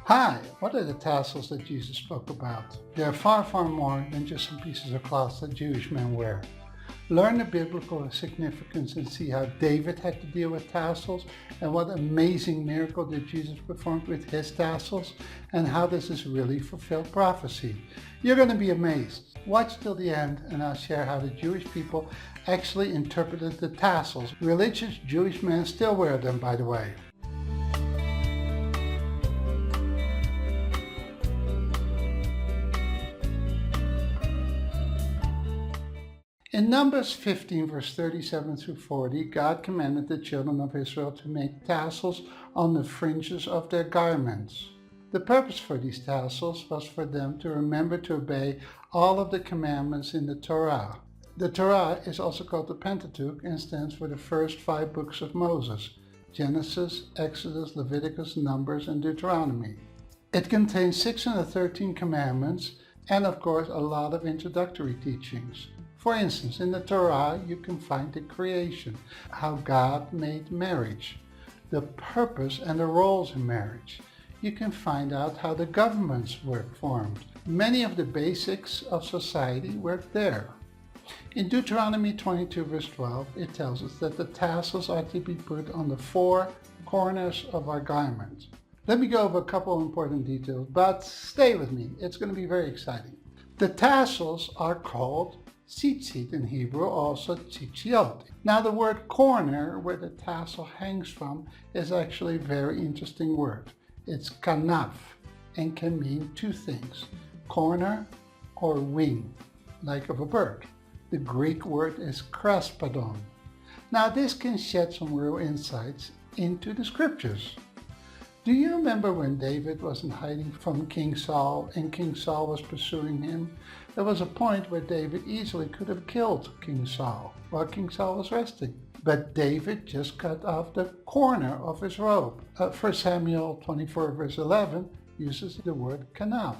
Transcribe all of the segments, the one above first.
Hi, what are the tassels that Jesus spoke about? They are far, far more than just some pieces of cloth that Jewish men wear. Learn the biblical significance and see how David had to deal with tassels and what amazing miracle that Jesus performed with his tassels and how this is really fulfilled prophecy. You're going to be amazed. Watch till the end and I'll share how the Jewish people actually interpreted the tassels. Religious Jewish men still wear them, by the way. In Numbers 15 verse 37 through 40, God commanded the children of Israel to make tassels on the fringes of their garments. The purpose for these tassels was for them to remember to obey all of the commandments in the Torah. The Torah is also called the Pentateuch and stands for the first 5 books of Moses: Genesis, Exodus, Leviticus, Numbers, and Deuteronomy. It contains 613 commandments and of course a lot of introductory teachings. For instance, in the Torah you can find the creation, how God made marriage, the purpose and the roles in marriage. You can find out how the governments were formed. Many of the basics of society were there. In Deuteronomy 22 verse 12, it tells us that the tassels are to be put on the 4 corners of our garment. Let me go over a couple of important details, but stay with me. It's going to be very exciting. The tassels are called Tzitzit in Hebrew, also Tzitziot. Now the word corner, where the tassel hangs from, is actually a very interesting word. It's kanaf and can mean 2 things: corner or wing, like of a bird. The Greek word is kraspadon. Now this can shed some real insights into the scriptures. Do you remember when David was in hiding from King Saul and King Saul was pursuing him? There was a point where David easily could have killed King Saul while King Saul was resting. But David just cut off the corner of his robe. 1 Samuel 24 verse 11 uses the word kanaf.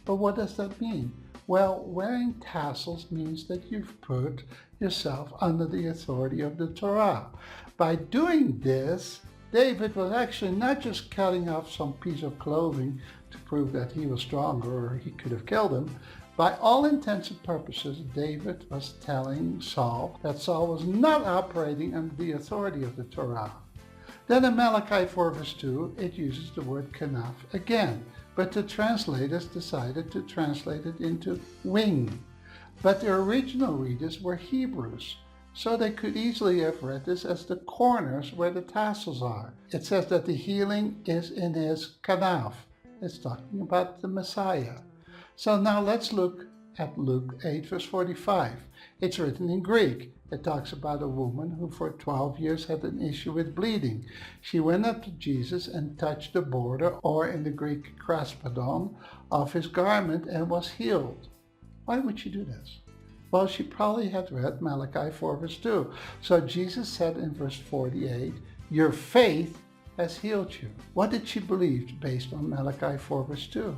But what does that mean? Well, wearing tassels means that you've put yourself under the authority of the Torah. By doing this, David was actually not just cutting off some piece of clothing to prove that he was stronger or he could have killed him. By all intents and purposes, David was telling Saul that Saul was not operating under the authority of the Torah. Then in Malachi 4 verse 2, it uses the word kanaf again, but the translators decided to translate it into wing. But the original readers were Hebrews, so they could easily have read this as the corners where the tassels are. It says that the healing is in his kanaf. It's talking about the Messiah. So now let's look at Luke 8 verse 45. It's written in Greek. It talks about a woman who for 12 years had an issue with bleeding. She went up to Jesus and touched the border, or in the Greek kraspadon, of his garment and was healed. Why would she do this? Well, she probably had read Malachi 4 verse 2. So Jesus said in verse 48, "Your faith has healed you." What did she believe based on Malachi 4 verse 2?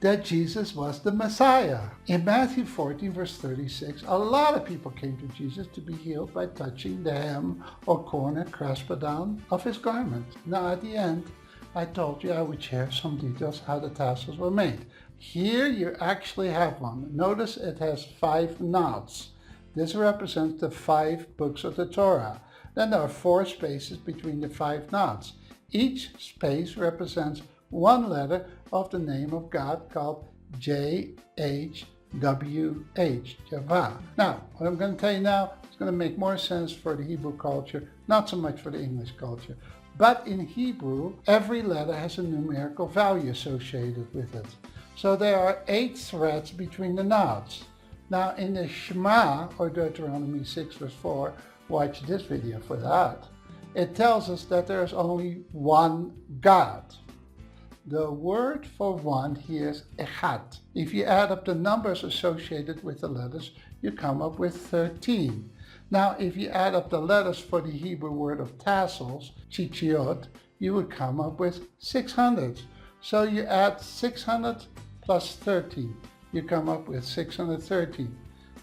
That Jesus was the Messiah. In Matthew 14 verse 36, a lot of people came to Jesus to be healed by touching the hem or corner kraspadon of his garment. Now at the end, I told you I would share some details how the tassels were made. Here you actually have one. Notice it has 5 knots. This represents the 5 books of the Torah. Then there are 4 spaces between the 5 knots. Each space represents 1 letter of the name of God, called JHWH, Javah. Now, what I'm going to tell you now is going to make more sense for the Hebrew culture, not so much for the English culture. But in Hebrew, every letter has a numerical value associated with it. So there are 8 threads between the knots. Now in the Shema, or Deuteronomy 6 verse 4, watch this video for that. It tells us that there is only one God. The word for one here is echad. If you add up the numbers associated with the letters, you come up with 13. Now, if you add up the letters for the Hebrew word of tassels, tzitziot, you would come up with 600. So you add 600 plus 13. You come up with 613.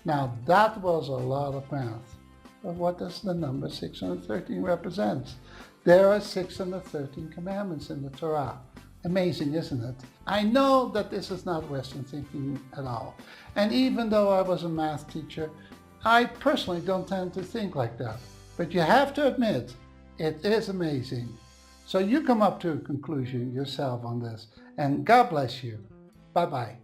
Now, that was a lot of math. But what does the number 613 represent? There are 613 commandments in the Torah. Amazing, isn't it? I know that this is not Western thinking at all. And even though I was a math teacher, I personally don't tend to think like that. But you have to admit, it is amazing. So you come up to a conclusion yourself on this. And God bless you. Bye-bye.